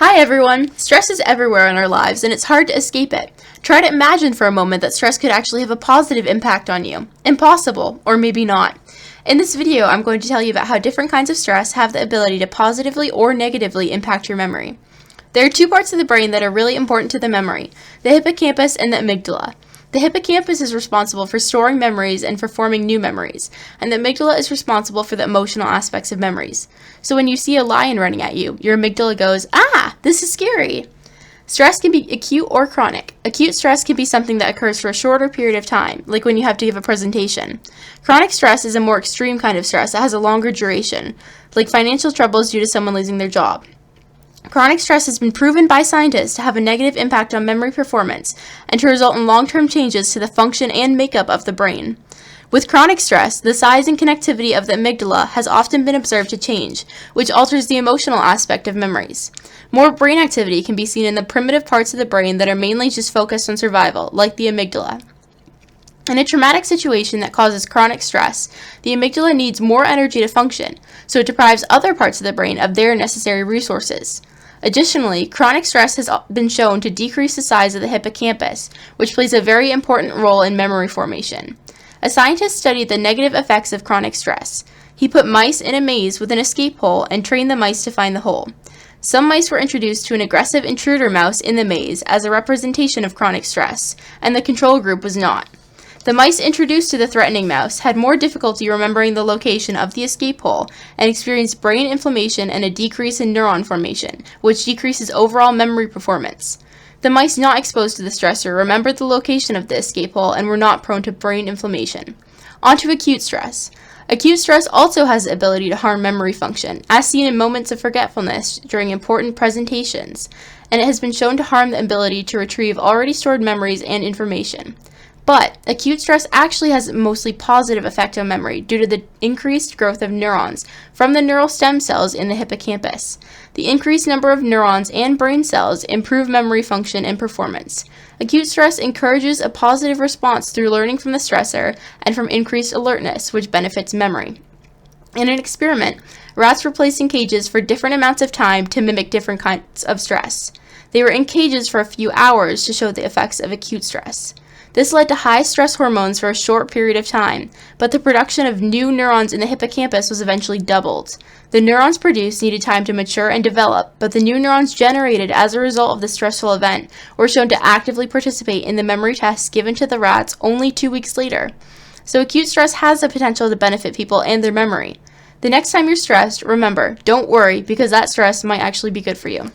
Hi everyone! Stress is everywhere in our lives and it's hard to escape it. Try to imagine for a moment that stress could actually have a positive impact on you. Impossible, or maybe not. In this video, I'm going to tell you about how different kinds of stress have the ability to positively or negatively impact your memory. There are two parts of the brain that are really important to the memory, the hippocampus and the amygdala. The hippocampus is responsible for storing memories and for forming new memories, and the amygdala is responsible for the emotional aspects of memories. So when you see a lion running at you, your amygdala goes, "Ah, this is scary!" Stress can be acute or chronic. Acute stress can be something that occurs for a shorter period of time, like when you have to give a presentation. Chronic stress is a more extreme kind of stress that has a longer duration, like financial troubles due to someone losing their job. Chronic stress has been proven by scientists to have a negative impact on memory performance and to result in long-term changes to the function and makeup of the brain. With chronic stress, the size and connectivity of the amygdala has often been observed to change, which alters the emotional aspect of memories. More brain activity can be seen in the primitive parts of the brain that are mainly just focused on survival, like the amygdala. In a traumatic situation that causes chronic stress, the amygdala needs more energy to function, so it deprives other parts of the brain of their necessary resources. Additionally, chronic stress has been shown to decrease the size of the hippocampus, which plays a very important role in memory formation. A scientist studied the negative effects of chronic stress. He put mice in a maze with an escape hole and trained the mice to find the hole. Some mice were introduced to an aggressive intruder mouse in the maze as a representation of chronic stress, and the control group was not. The mice introduced to the threatening mouse had more difficulty remembering the location of the escape hole and experienced brain inflammation and a decrease in neuron formation, which decreases overall memory performance. The mice not exposed to the stressor remembered the location of the escape hole and were not prone to brain inflammation. On to acute stress. Acute stress also has the ability to harm memory function, as seen in moments of forgetfulness during important presentations, and it has been shown to harm the ability to retrieve already stored memories and information. But acute stress actually has a mostly positive effect on memory due to the increased growth of neurons from the neural stem cells in the hippocampus. The increased number of neurons and brain cells improve memory function and performance. Acute stress encourages a positive response through learning from the stressor and from increased alertness, which benefits memory. In an experiment, rats were placed in cages for different amounts of time to mimic different kinds of stress. They were in cages for a few hours to show the effects of acute stress. This led to high stress hormones for a short period of time, but the production of new neurons in the hippocampus was eventually doubled. The neurons produced needed time to mature and develop, but the new neurons generated as a result of the stressful event were shown to actively participate in the memory tests given to the rats only 2 weeks later. So acute stress has the potential to benefit people and their memory. The next time you're stressed, remember, don't worry because that stress might actually be good for you.